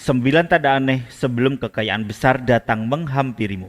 9 tanda aneh sebelum kekayaan besar datang menghampirimu.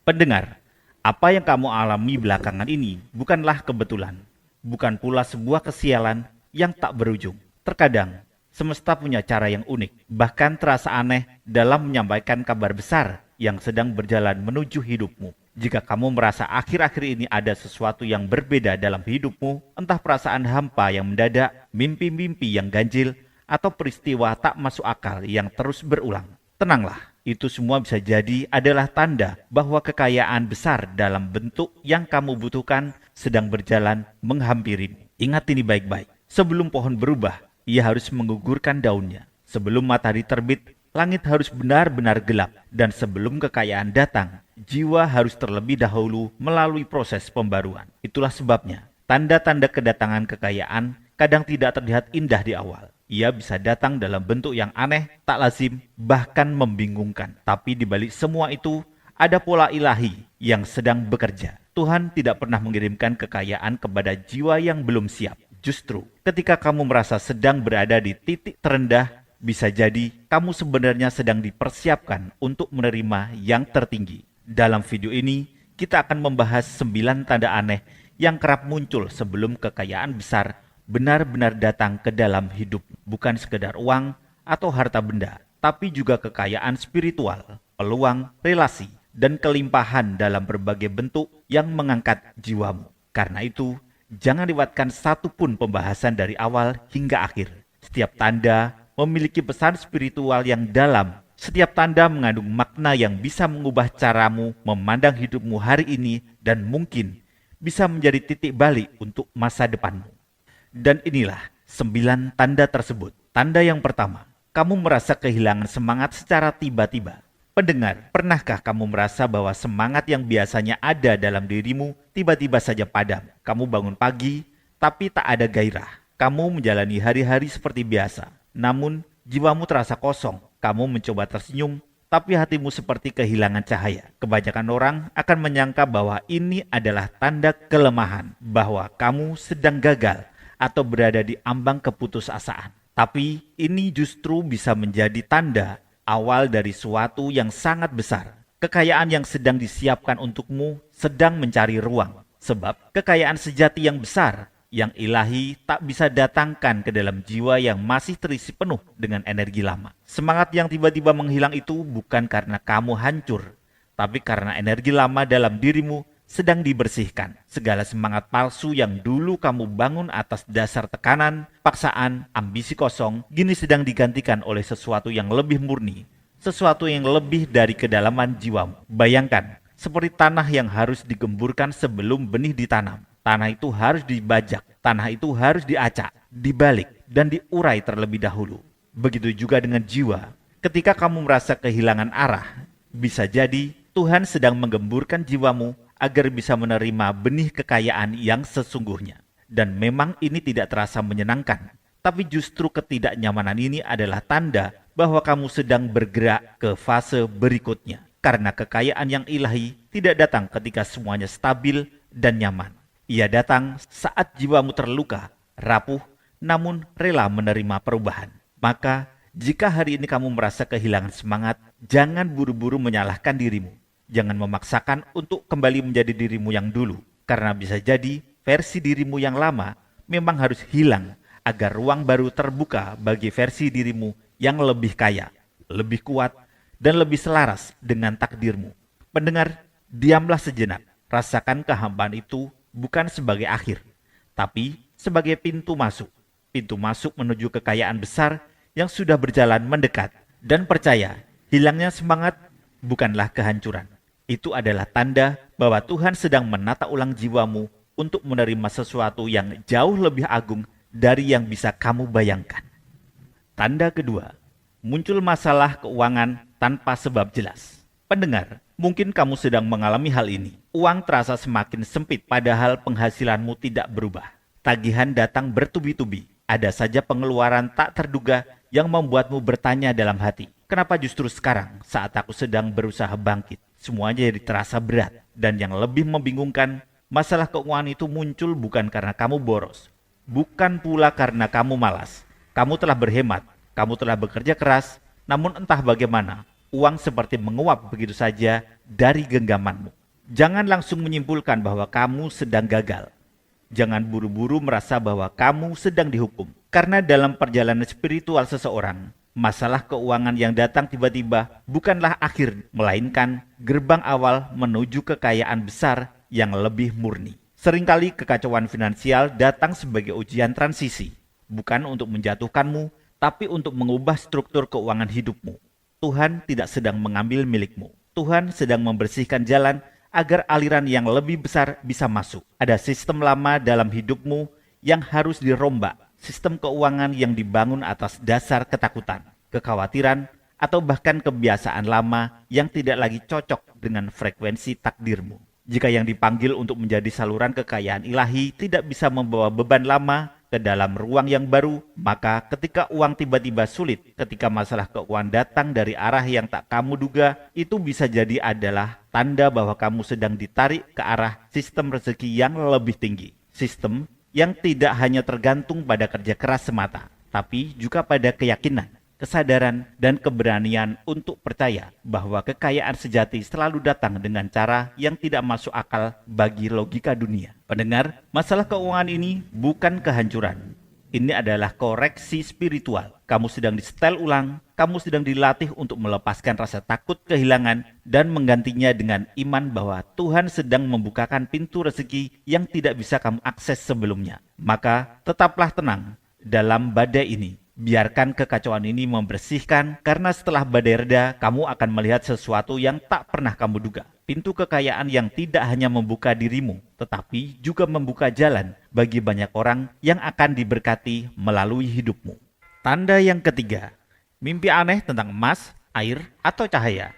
Pendengar, apa yang kamu alami belakangan ini bukanlah kebetulan, bukan pula sebuah kesialan yang tak berujung. Terkadang, semesta punya cara yang unik, bahkan terasa aneh dalam menyampaikan kabar besar yang sedang berjalan menuju hidupmu. Jika kamu merasa akhir-akhir ini ada sesuatu yang berbeda dalam hidupmu, entah perasaan hampa yang mendadak, mimpi-mimpi yang ganjil, atau peristiwa tak masuk akal yang terus berulang. Tenanglah, itu semua bisa jadi adalah tanda bahwa kekayaan besar dalam bentuk yang kamu butuhkan sedang berjalan menghampirimu. Ingat ini baik-baik, sebelum pohon berubah, ia harus menggugurkan daunnya. Sebelum matahari terbit, langit harus benar-benar gelap. Dan sebelum kekayaan datang, jiwa harus terlebih dahulu melalui proses pembaruan. Itulah sebabnya, tanda-tanda kedatangan kekayaan kadang tidak terlihat indah di awal. Ia bisa datang dalam bentuk yang aneh, tak lazim, bahkan membingungkan. Tapi di balik semua itu, ada pola ilahi yang sedang bekerja. Tuhan tidak pernah mengirimkan kekayaan kepada jiwa yang belum siap. Justru, ketika kamu merasa sedang berada di titik terendah, bisa jadi kamu sebenarnya sedang dipersiapkan untuk menerima yang tertinggi. Dalam video ini, kita akan membahas 9 tanda aneh yang kerap muncul sebelum kekayaan besar benar-benar datang ke dalam hidup. Bukan sekedar uang atau harta benda, tapi juga kekayaan spiritual, peluang, relasi, dan kelimpahan dalam berbagai bentuk yang mengangkat jiwamu. Karena itu, jangan lewatkan satupun pembahasan dari awal hingga akhir. Setiap tanda memiliki pesan spiritual yang dalam. Setiap tanda mengandung makna yang bisa mengubah caramu memandang hidupmu hari ini dan mungkin bisa menjadi titik balik untuk masa depanmu. Dan inilah 9 tanda tersebut. Tanda yang pertama, kamu merasa kehilangan semangat secara tiba-tiba. Pendengar, pernahkah kamu merasa bahwa semangat yang biasanya ada dalam dirimu tiba-tiba saja padam? Kamu bangun pagi, tapi tak ada gairah. Kamu menjalani hari-hari seperti biasa. Namun, jiwamu terasa kosong. Kamu mencoba tersenyum, tapi hatimu seperti kehilangan cahaya. Kebanyakan orang akan menyangka bahwa ini adalah tanda kelemahan, bahwa kamu sedang gagal atau berada di ambang keputusasaan. Tapi ini justru bisa menjadi tanda awal dari suatu yang sangat besar. Kekayaan yang sedang disiapkan untukmu sedang mencari ruang. Sebab kekayaan sejati yang besar, yang ilahi tak bisa datangkan ke dalam jiwa yang masih terisi penuh dengan energi lama. Semangat yang tiba-tiba menghilang itu bukan karena kamu hancur, tapi karena energi lama dalam dirimu sedang dibersihkan. Segala semangat palsu yang dulu kamu bangun atas dasar tekanan, paksaan, ambisi kosong, kini sedang digantikan oleh sesuatu yang lebih murni, sesuatu yang lebih dari kedalaman jiwamu. Bayangkan, seperti tanah yang harus digemburkan sebelum benih ditanam. Tanah itu harus dibajak, tanah itu harus diacak, dibalik, dan diurai terlebih dahulu. Begitu juga dengan jiwa. Ketika kamu merasa kehilangan arah, bisa jadi Tuhan sedang menggemburkan jiwamu agar bisa menerima benih kekayaan yang sesungguhnya. Dan memang ini tidak terasa menyenangkan, tapi justru ketidaknyamanan ini adalah tanda bahwa kamu sedang bergerak ke fase berikutnya. Karena kekayaan yang ilahi tidak datang ketika semuanya stabil dan nyaman. Ia datang saat jiwamu terluka, rapuh, namun rela menerima perubahan. Maka, jika hari ini kamu merasa kehilangan semangat, jangan buru-buru menyalahkan dirimu. Jangan memaksakan untuk kembali menjadi dirimu yang dulu, karena bisa jadi versi dirimu yang lama memang harus hilang agar ruang baru terbuka bagi versi dirimu yang lebih kaya, lebih kuat, dan lebih selaras dengan takdirmu. Pendengar, diamlah sejenak. Rasakan kehampaan itu bukan sebagai akhir, tapi sebagai pintu masuk. Pintu masuk menuju kekayaan besar yang sudah berjalan mendekat. Dan percaya, hilangnya semangat bukanlah kehancuran. Itu adalah tanda bahwa Tuhan sedang menata ulang jiwamu untuk menerima sesuatu yang jauh lebih agung dari yang bisa kamu bayangkan. Tanda kedua, muncul masalah keuangan tanpa sebab jelas. Pendengar, mungkin kamu sedang mengalami hal ini. Uang terasa semakin sempit padahal penghasilanmu tidak berubah. Tagihan datang bertubi-tubi. Ada saja pengeluaran tak terduga yang membuatmu bertanya dalam hati, kenapa justru sekarang saat aku sedang berusaha bangkit? Semuanya jadi terasa berat. Dan yang lebih membingungkan, masalah keuangan itu muncul bukan karena kamu boros. Bukan pula karena kamu malas. Kamu telah berhemat, kamu telah bekerja keras, Namun entah bagaimana, uang seperti menguap begitu saja dari genggamanmu. Jangan langsung menyimpulkan bahwa kamu sedang gagal. Jangan buru-buru merasa bahwa kamu sedang dihukum. Karena dalam perjalanan spiritual seseorang, masalah keuangan yang datang tiba-tiba bukanlah akhir, melainkan gerbang awal menuju kekayaan besar yang lebih murni. Seringkali kekacauan finansial datang sebagai ujian transisi, bukan untuk menjatuhkanmu, tapi untuk mengubah struktur keuangan hidupmu. Tuhan tidak sedang mengambil milikmu. Tuhan sedang membersihkan jalan agar aliran yang lebih besar bisa masuk. Ada sistem lama dalam hidupmu yang harus dirombak, sistem keuangan yang dibangun atas dasar ketakutan, kekhawatiran, atau bahkan kebiasaan lama yang tidak lagi cocok dengan frekuensi takdirmu. Jika yang dipanggil untuk menjadi saluran kekayaan ilahi tidak bisa membawa beban lama ke dalam ruang yang baru, maka ketika uang tiba-tiba sulit, ketika masalah keuangan datang dari arah yang tak kamu duga, itu bisa jadi adalah tanda bahwa kamu sedang ditarik ke arah sistem rezeki yang lebih tinggi. Sistem yang tidak hanya tergantung pada kerja keras semata, tapi juga pada keyakinan, kesadaran, dan keberanian untuk percaya bahwa kekayaan sejati selalu datang dengan cara yang tidak masuk akal bagi logika dunia. Pendengar, masalah keuangan ini bukan kehancuran. Ini adalah koreksi spiritual. Kamu sedang disetel ulang, kamu sedang dilatih untuk melepaskan rasa takut kehilangan dan menggantinya dengan iman bahwa Tuhan sedang membukakan pintu rezeki yang tidak bisa kamu akses sebelumnya. Maka tetaplah tenang dalam badai ini. Biarkan kekacauan ini membersihkan, karena setelah badai reda, kamu akan melihat sesuatu yang tak pernah kamu duga. Pintu kekayaan yang tidak hanya membuka dirimu, tetapi juga membuka jalan bagi banyak orang yang akan diberkati melalui hidupmu. Tanda yang ketiga, mimpi aneh tentang emas, air, atau cahaya.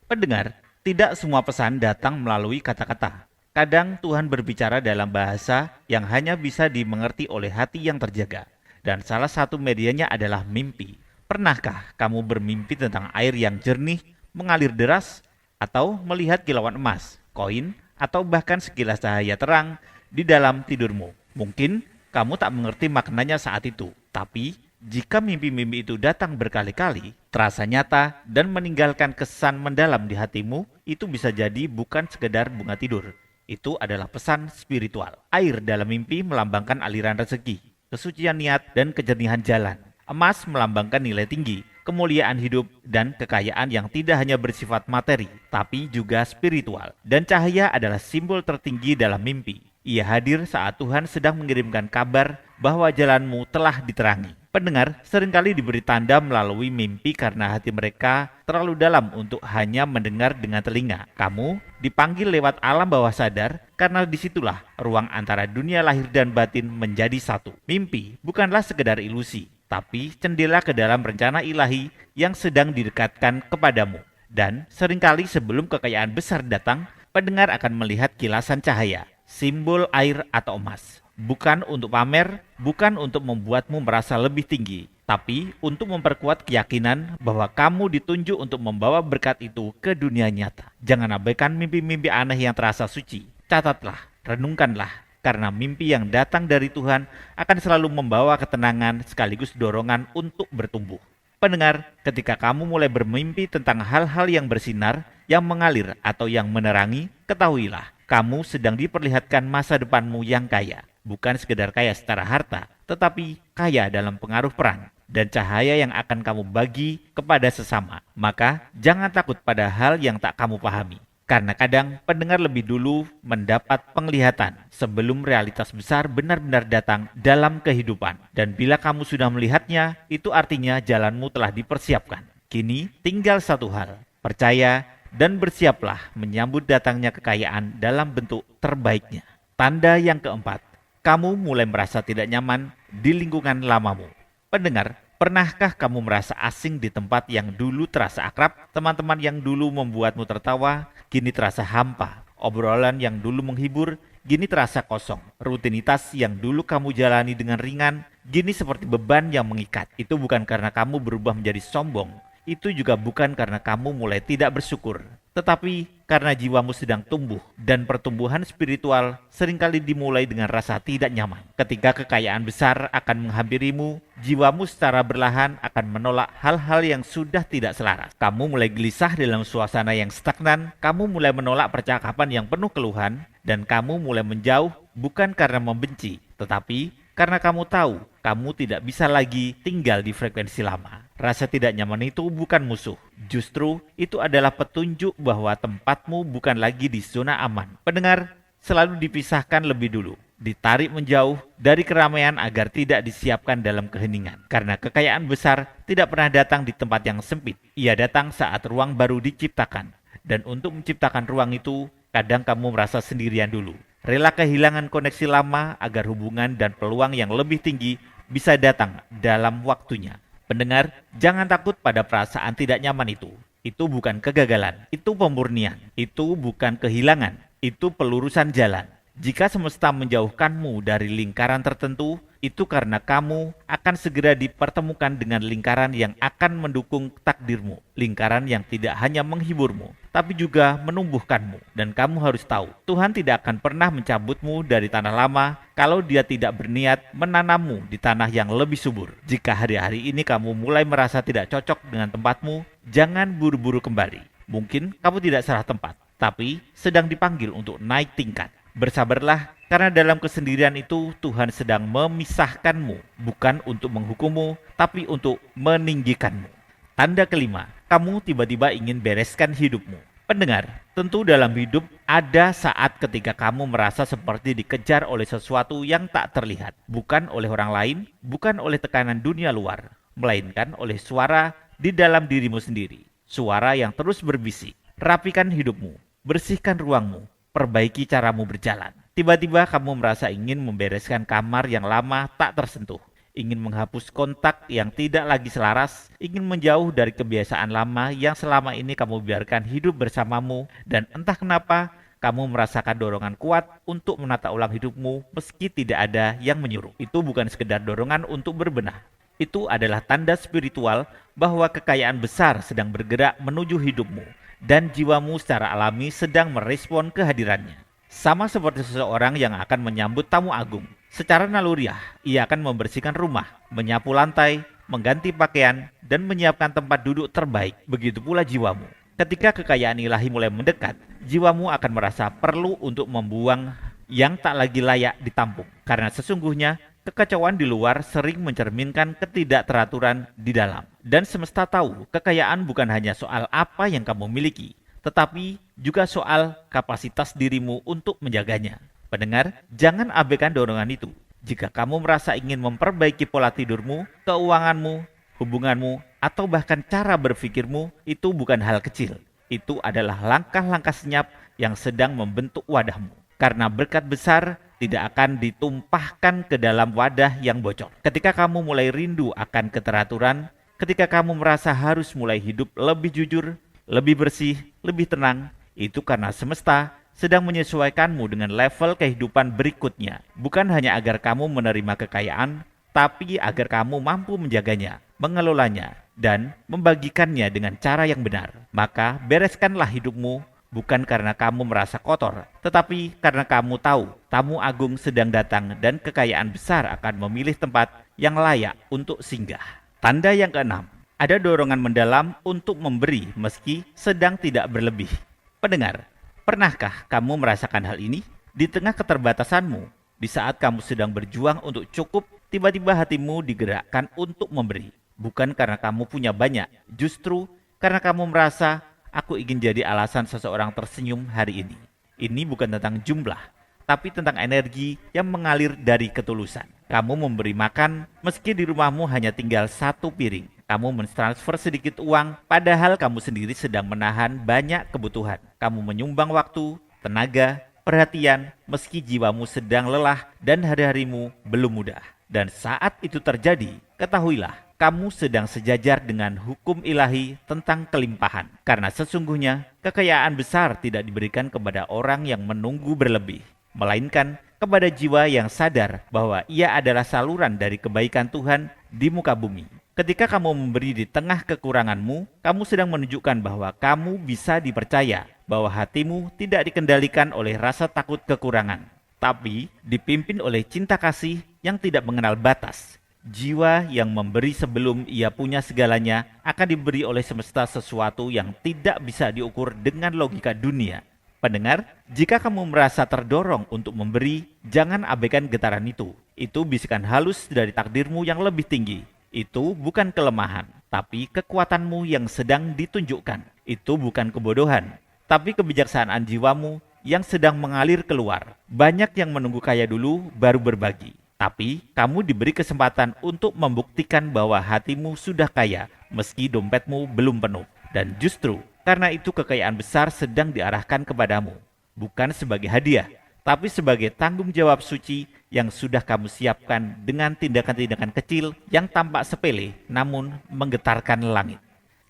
Pendengar, tidak semua pesan datang melalui kata-kata. Kadang Tuhan berbicara dalam bahasa yang hanya bisa dimengerti oleh hati yang terjaga. Dan salah satu medianya adalah mimpi. Pernahkah kamu bermimpi tentang air yang jernih, mengalir deras, atau melihat kilauan emas, koin, atau bahkan sekilas cahaya terang di dalam tidurmu? Mungkin kamu tak mengerti maknanya saat itu, tapi jika mimpi-mimpi itu datang berkali-kali, terasa nyata, dan meninggalkan kesan mendalam di hatimu, itu bisa jadi bukan sekedar bunga tidur. Itu adalah pesan spiritual. Air dalam mimpi melambangkan aliran rezeki, kesucian niat, dan kejernihan jalan. Emas melambangkan nilai tinggi, kemuliaan hidup, dan kekayaan yang tidak hanya bersifat materi, tapi juga spiritual. Dan cahaya adalah simbol tertinggi dalam mimpi. Ia hadir saat Tuhan sedang mengirimkan kabar bahwa jalanmu telah diterangi. Pendengar seringkali diberi tanda melalui mimpi karena hati mereka terlalu dalam untuk hanya mendengar dengan telinga. Kamu dipanggil lewat alam bawah sadar karena disitulah ruang antara dunia lahir dan batin menjadi satu. Mimpi bukanlah sekedar ilusi, tapi jendela ke dalam rencana ilahi yang sedang didekatkan kepadamu. Dan seringkali sebelum kekayaan besar datang, pendengar akan melihat kilasan cahaya, simbol air atau emas. Bukan untuk pamer, bukan untuk membuatmu merasa lebih tinggi, tapi untuk memperkuat keyakinan bahwa kamu ditunjuk untuk membawa berkat itu ke dunia nyata. Jangan abaikan mimpi-mimpi aneh yang terasa suci. Catatlah, renungkanlah, karena mimpi yang datang dari Tuhan akan selalu membawa ketenangan sekaligus dorongan untuk bertumbuh. Pendengar, ketika kamu mulai bermimpi tentang hal-hal yang bersinar, yang mengalir atau yang menerangi, ketahuilah, kamu sedang diperlihatkan masa depanmu yang kaya. Bukan sekedar kaya secara harta, tetapi kaya dalam pengaruh peran dan cahaya yang akan kamu bagi kepada sesama. Maka jangan takut pada hal yang tak kamu pahami. Karena kadang pendengar lebih dulu mendapat penglihatan sebelum realitas besar benar-benar datang dalam kehidupan. Dan bila kamu sudah melihatnya, itu artinya jalanmu telah dipersiapkan. Kini tinggal satu hal, percaya dan bersiaplah menyambut datangnya kekayaan dalam bentuk terbaiknya. Tanda yang keempat, kamu mulai merasa tidak nyaman di lingkungan lamamu. Pendengar, pernahkah kamu merasa asing di tempat yang dulu terasa akrab? Teman-teman yang dulu membuatmu tertawa, kini terasa hampa. Obrolan yang dulu menghibur, kini terasa kosong. Rutinitas yang dulu kamu jalani dengan ringan, kini seperti beban yang mengikat. Itu bukan karena kamu berubah menjadi sombong. itu juga bukan karena kamu mulai tidak bersyukur, tetapi karena jiwamu sedang tumbuh, dan pertumbuhan spiritual seringkali dimulai dengan rasa tidak nyaman. Ketika kekayaan besar akan menghampirimu, jiwamu secara berlahan akan menolak hal-hal yang sudah tidak selaras. Kamu mulai gelisah dalam suasana yang stagnan, kamu mulai menolak percakapan yang penuh keluhan, dan kamu mulai menjauh bukan karena membenci, tetapi karena kamu tahu kamu tidak bisa lagi tinggal di frekuensi lama. Rasa tidak nyaman itu bukan musuh. Justru itu adalah petunjuk bahwa tempatmu bukan lagi di zona aman. Pendengar, selalu dipisahkan lebih dulu. Ditarik menjauh dari keramaian agar tidak disiapkan dalam keheningan. Karena kekayaan besar tidak pernah datang di tempat yang sempit. Ia datang saat ruang baru diciptakan. Dan untuk menciptakan ruang itu, kadang kamu merasa sendirian dulu. Rela kehilangan koneksi lama agar hubungan dan peluang yang lebih tinggi bisa datang dalam waktunya. Pendengar, jangan takut pada perasaan tidak nyaman itu. Itu bukan kegagalan, itu pemurnian, itu bukan kehilangan, itu pelurusan jalan. Jika semesta menjauhkanmu dari lingkaran tertentu, itu karena kamu akan segera dipertemukan dengan lingkaran yang akan mendukung takdirmu. Lingkaran yang tidak hanya menghiburmu, tapi juga menumbuhkanmu. Dan kamu harus tahu, Tuhan tidak akan pernah mencabutmu dari tanah lama kalau Dia tidak berniat menanammu di tanah yang lebih subur. Jika hari-hari ini kamu mulai merasa tidak cocok dengan tempatmu, jangan buru-buru kembali. Mungkin kamu tidak salah tempat, tapi sedang dipanggil untuk naik tingkat. Bersabarlah, karena dalam kesendirian itu Tuhan sedang memisahkanmu, bukan untuk menghukummu, tapi untuk meninggikanmu. Tanda kelima, kamu tiba-tiba ingin bereskan hidupmu. Pendengar, tentu dalam hidup ada saat ketika kamu merasa seperti dikejar oleh sesuatu yang tak terlihat. Bukan oleh orang lain, bukan oleh tekanan dunia luar, melainkan oleh suara di dalam dirimu sendiri. Suara yang terus berbisik, rapikan hidupmu, bersihkan ruangmu, perbaiki caramu berjalan. Tiba-tiba kamu merasa ingin membereskan kamar yang lama tak tersentuh, ingin menghapus kontak yang tidak lagi selaras, ingin menjauh dari kebiasaan lama yang selama ini kamu biarkan hidup bersamamu, dan entah kenapa kamu merasakan dorongan kuat untuk menata ulang hidupmu meski tidak ada yang menyuruh. Itu bukan sekedar dorongan untuk berbenah. Itu adalah tanda spiritual bahwa kekayaan besar sedang bergerak menuju hidupmu, dan jiwamu secara alami sedang merespon kehadirannya. Sama seperti seseorang yang akan menyambut tamu agung. Secara naluriah, ia akan membersihkan rumah, menyapu lantai, mengganti pakaian, dan menyiapkan tempat duduk terbaik. Begitu pula jiwamu. Ketika kekayaan ilahi mulai mendekat, jiwamu akan merasa perlu untuk membuang yang tak lagi layak ditampung. Karena sesungguhnya, kekacauan di luar sering mencerminkan ketidakteraturan di dalam. Dan semesta tahu, kekayaan bukan hanya soal apa yang kamu miliki, tetapi juga soal kapasitas dirimu untuk menjaganya. Pendengar, jangan abaikan dorongan itu. Jika kamu merasa ingin memperbaiki pola tidurmu, keuanganmu, hubunganmu, atau bahkan cara berpikirmu, itu bukan hal kecil. Itu adalah langkah-langkah senyap yang sedang membentuk wadahmu. Karena berkat besar tidak akan ditumpahkan ke dalam wadah yang bocor. Ketika kamu mulai rindu akan keteraturan, ketika kamu merasa harus mulai hidup lebih jujur, lebih bersih, lebih tenang, itu karena semesta sedang menyesuaikanmu dengan level kehidupan berikutnya. Bukan hanya agar kamu menerima kekayaan, tapi agar kamu mampu menjaganya, mengelolanya, dan membagikannya dengan cara yang benar. Maka bereskanlah hidupmu, bukan karena kamu merasa kotor, tetapi karena kamu tahu tamu agung sedang datang dan kekayaan besar akan memilih tempat yang layak untuk singgah. Tanda yang keenam, ada dorongan mendalam untuk memberi meski sedang tidak berlebih. Pendengar, pernahkah kamu merasakan hal ini? Di tengah keterbatasanmu, di saat kamu sedang berjuang untuk cukup, tiba-tiba hatimu digerakkan untuk memberi. Bukan karena kamu punya banyak, justru karena kamu merasa, aku ingin jadi alasan seseorang tersenyum hari ini. Ini bukan tentang jumlah, tapi tentang energi yang mengalir dari ketulusan. Kamu memberi makan meski di rumahmu hanya tinggal satu piring. Kamu mentransfer sedikit uang padahal kamu sendiri sedang menahan banyak kebutuhan. Kamu menyumbang waktu, tenaga, perhatian meski jiwamu sedang lelah dan hari-harimu belum mudah. Dan saat itu terjadi, ketahuilah, kamu sedang sejajar dengan hukum ilahi tentang kelimpahan. Karena sesungguhnya, kekayaan besar tidak diberikan kepada orang yang menunggu berlebih, melainkan kepada jiwa yang sadar bahwa ia adalah saluran dari kebaikan Tuhan di muka bumi. Ketika kamu memberi di tengah kekuranganmu, kamu sedang menunjukkan bahwa kamu bisa dipercaya, bahwa hatimu tidak dikendalikan oleh rasa takut kekurangan, tapi dipimpin oleh cinta kasih yang tidak mengenal batas. Jiwa yang memberi sebelum ia punya segalanya akan diberi oleh semesta sesuatu yang tidak bisa diukur dengan logika dunia. Pendengar, jika kamu merasa terdorong untuk memberi, jangan abaikan getaran itu. Itu bisikan halus dari takdirmu yang lebih tinggi. Itu bukan kelemahan, tapi kekuatanmu yang sedang ditunjukkan. Itu bukan kebodohan, tapi kebijaksanaan jiwamu yang sedang mengalir keluar. Banyak yang menunggu kaya dulu baru berbagi. Tapi kamu diberi kesempatan untuk membuktikan bahwa hatimu sudah kaya meski dompetmu belum penuh. Dan justru karena itu kekayaan besar sedang diarahkan kepadamu. Bukan sebagai hadiah, tapi sebagai tanggung jawab suci yang sudah kamu siapkan dengan tindakan-tindakan kecil yang tampak sepele namun menggetarkan langit.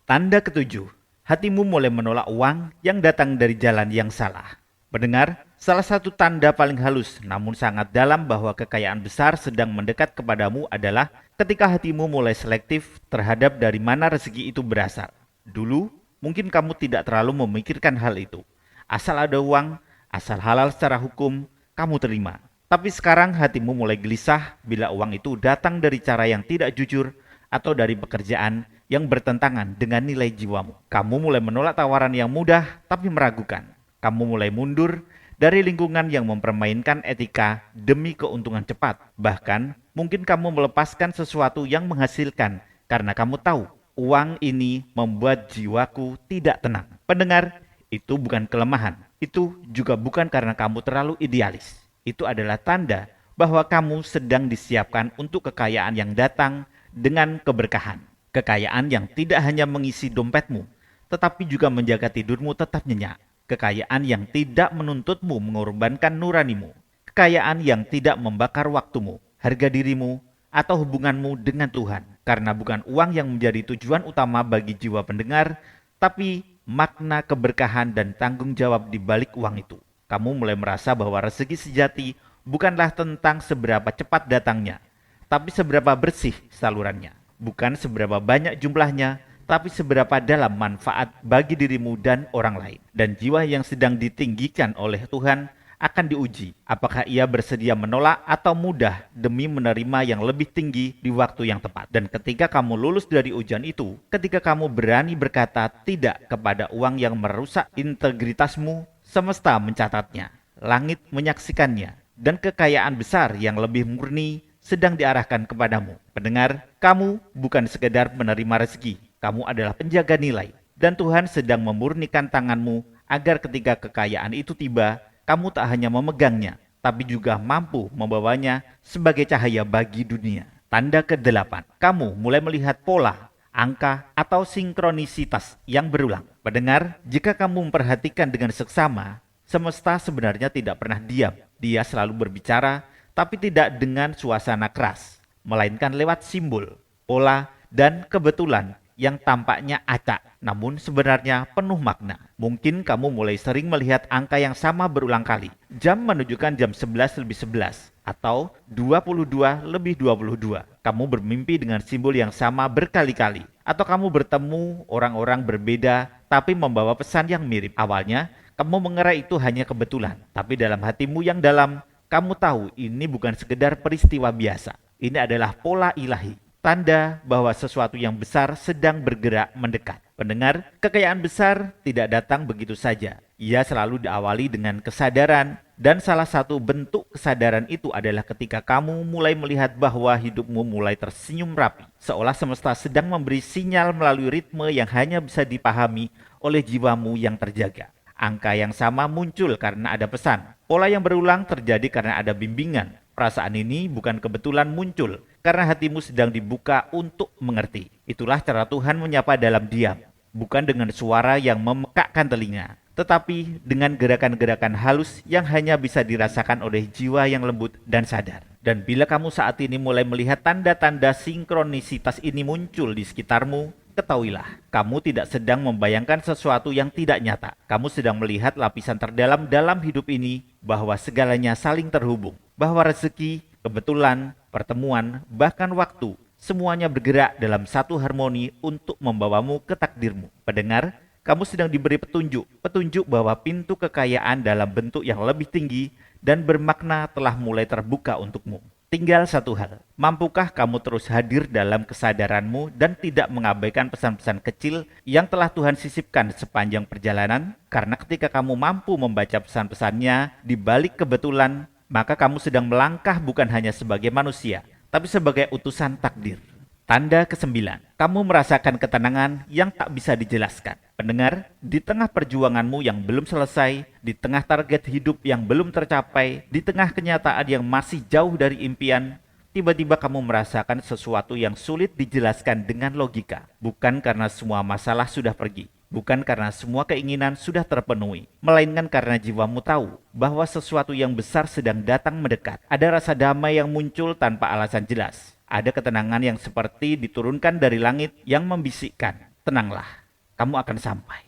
Tanda ketujuh, hatimu mulai menolak uang yang datang dari jalan yang salah. Pendengar, salah satu tanda paling halus namun sangat dalam bahwa kekayaan besar sedang mendekat kepadamu adalah ketika hatimu mulai selektif terhadap dari mana rezeki itu berasal. Dulu, mungkin kamu tidak terlalu memikirkan hal itu. Asal ada uang, asal halal secara hukum, kamu terima. Tapi sekarang hatimu mulai gelisah bila uang itu datang dari cara yang tidak jujur atau dari pekerjaan yang bertentangan dengan nilai jiwamu. Kamu mulai menolak tawaran yang mudah tapi meragukan. Kamu mulai mundur dari lingkungan yang mempermainkan etika demi keuntungan cepat. Bahkan, mungkin kamu melepaskan sesuatu yang menghasilkan karena kamu tahu uang ini membuat jiwaku tidak tenang. Pendengar, itu bukan kelemahan. Itu juga bukan karena kamu terlalu idealis. Itu adalah tanda bahwa kamu sedang disiapkan untuk kekayaan yang datang dengan keberkahan. Kekayaan yang tidak hanya mengisi dompetmu, tetapi juga menjaga tidurmu tetap nyenyak. Kekayaan yang tidak menuntutmu mengorbankan nuranimu. Kekayaan yang tidak membakar waktumu, harga dirimu, atau hubunganmu dengan Tuhan. Karena bukan uang yang menjadi tujuan utama bagi jiwa pendengar, tapi makna keberkahan dan tanggung jawab di balik uang itu. Kamu mulai merasa bahwa rezeki sejati bukanlah tentang seberapa cepat datangnya, tapi seberapa bersih salurannya. Bukan seberapa banyak jumlahnya, tapi seberapa dalam manfaat bagi dirimu dan orang lain. Dan jiwa yang sedang ditinggikan oleh Tuhan akan diuji apakah ia bersedia menolak atau mudah demi menerima yang lebih tinggi di waktu yang tepat. Dan ketika kamu lulus dari ujian itu, ketika kamu berani berkata tidak kepada uang yang merusak integritasmu, semesta mencatatnya, langit menyaksikannya, dan kekayaan besar yang lebih murni sedang diarahkan kepadamu. Pendengar, kamu bukan sekedar menerima rezeki, kamu adalah penjaga nilai, dan Tuhan sedang memurnikan tanganmu agar ketika kekayaan itu tiba, kamu tak hanya memegangnya, tapi juga mampu membawanya sebagai cahaya bagi dunia. Tanda ke-8, kamu mulai melihat pola, angka, atau sinkronisitas yang berulang. Pendengar, jika kamu memperhatikan dengan seksama, semesta sebenarnya tidak pernah diam. Dia selalu berbicara, tapi tidak dengan suasana keras, melainkan lewat simbol, pola, dan kebetulan yang tampaknya acak, namun sebenarnya penuh makna. Mungkin kamu mulai sering melihat angka yang sama berulang kali. Jam menunjukkan jam 11:11 atau 22:22. Kamu bermimpi dengan simbol yang sama berkali-kali. Atau kamu bertemu orang-orang berbeda tapi membawa pesan yang mirip. Awalnya, kamu mengira itu hanya kebetulan. Tapi dalam hatimu yang dalam, kamu tahu ini bukan sekedar peristiwa biasa. Ini adalah pola ilahi. Tanda bahwa sesuatu yang besar sedang bergerak mendekat. Pendengar, kekayaan besar tidak datang begitu saja. Ia selalu diawali dengan kesadaran, dan salah satu bentuk kesadaran itu adalah ketika kamu mulai melihat bahwa hidupmu mulai tersenyum rapi, seolah semesta sedang memberi sinyal melalui ritme yang hanya bisa dipahami oleh jiwamu yang terjaga. Angka yang sama muncul karena ada pesan. Pola yang berulang terjadi karena ada bimbingan. Perasaan ini bukan kebetulan muncul, karena hatimu sedang dibuka untuk mengerti. Itulah cara Tuhan menyapa dalam diam, bukan dengan suara yang memekakkan telinga, tetapi dengan gerakan-gerakan halus yang hanya bisa dirasakan oleh jiwa yang lembut dan sadar. Dan bila kamu saat ini mulai melihat tanda-tanda sinkronisitas ini muncul di sekitarmu, ketahuilah, kamu tidak sedang membayangkan sesuatu yang tidak nyata. Kamu sedang melihat lapisan terdalam dalam hidup ini, bahwa segalanya saling terhubung, bahwa rezeki, kebetulan, pertemuan, bahkan waktu Semuanya bergerak dalam satu harmoni untuk membawamu ke takdirmu. Pendengar, kamu sedang diberi petunjuk bahwa pintu kekayaan dalam bentuk yang lebih tinggi dan bermakna telah mulai terbuka untukmu. Tinggal satu hal, mampukah kamu terus hadir dalam kesadaranmu dan tidak mengabaikan pesan-pesan kecil yang telah Tuhan sisipkan sepanjang perjalanan? Karena ketika kamu mampu membaca pesan-pesannya di balik kebetulan, maka kamu sedang melangkah bukan hanya sebagai manusia, tapi sebagai utusan takdir. Tanda kesembilan, kamu merasakan ketenangan yang tak bisa dijelaskan. Pendengar, di tengah perjuanganmu yang belum selesai, di tengah target hidup yang belum tercapai, di tengah kenyataan yang masih jauh dari impian, tiba-tiba kamu merasakan sesuatu yang sulit dijelaskan dengan logika. Bukan karena semua masalah sudah pergi, bukan karena semua keinginan sudah terpenuhi, melainkan karena jiwamu tahu bahwa sesuatu yang besar sedang datang mendekat. Ada rasa damai yang muncul tanpa alasan jelas. Ada ketenangan yang seperti diturunkan dari langit yang membisikkan, tenanglah, kamu akan sampai.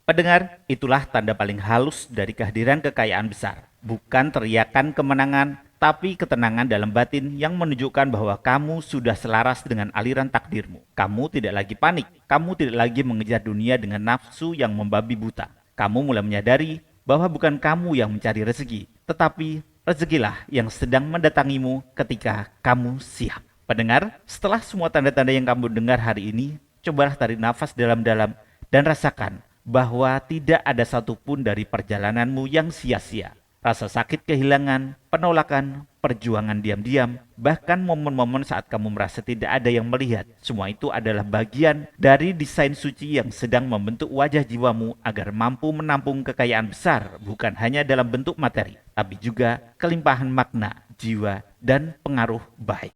Pendengar, itulah tanda paling halus dari kehadiran kekayaan besar. Bukan teriakan kemenangan, tapi ketenangan dalam batin yang menunjukkan bahwa kamu sudah selaras dengan aliran takdirmu. Kamu tidak lagi panik, kamu tidak lagi mengejar dunia dengan nafsu yang membabi buta. Kamu mulai menyadari bahwa bukan kamu yang mencari rezeki, tetapi rezekilah yang sedang mendatangimu ketika kamu siap. Pendengar, setelah semua tanda-tanda yang kamu dengar hari ini, cobalah tarik nafas dalam-dalam dan rasakan bahwa tidak ada satupun dari perjalananmu yang sia-sia. Rasa sakit kehilangan, penolakan, perjuangan diam-diam, bahkan momen-momen saat kamu merasa tidak ada yang melihat. Semua itu adalah bagian dari desain suci yang sedang membentuk wajah jiwamu agar mampu menampung kekayaan besar, bukan hanya dalam bentuk materi, tapi juga kelimpahan makna, jiwa, dan pengaruh baik.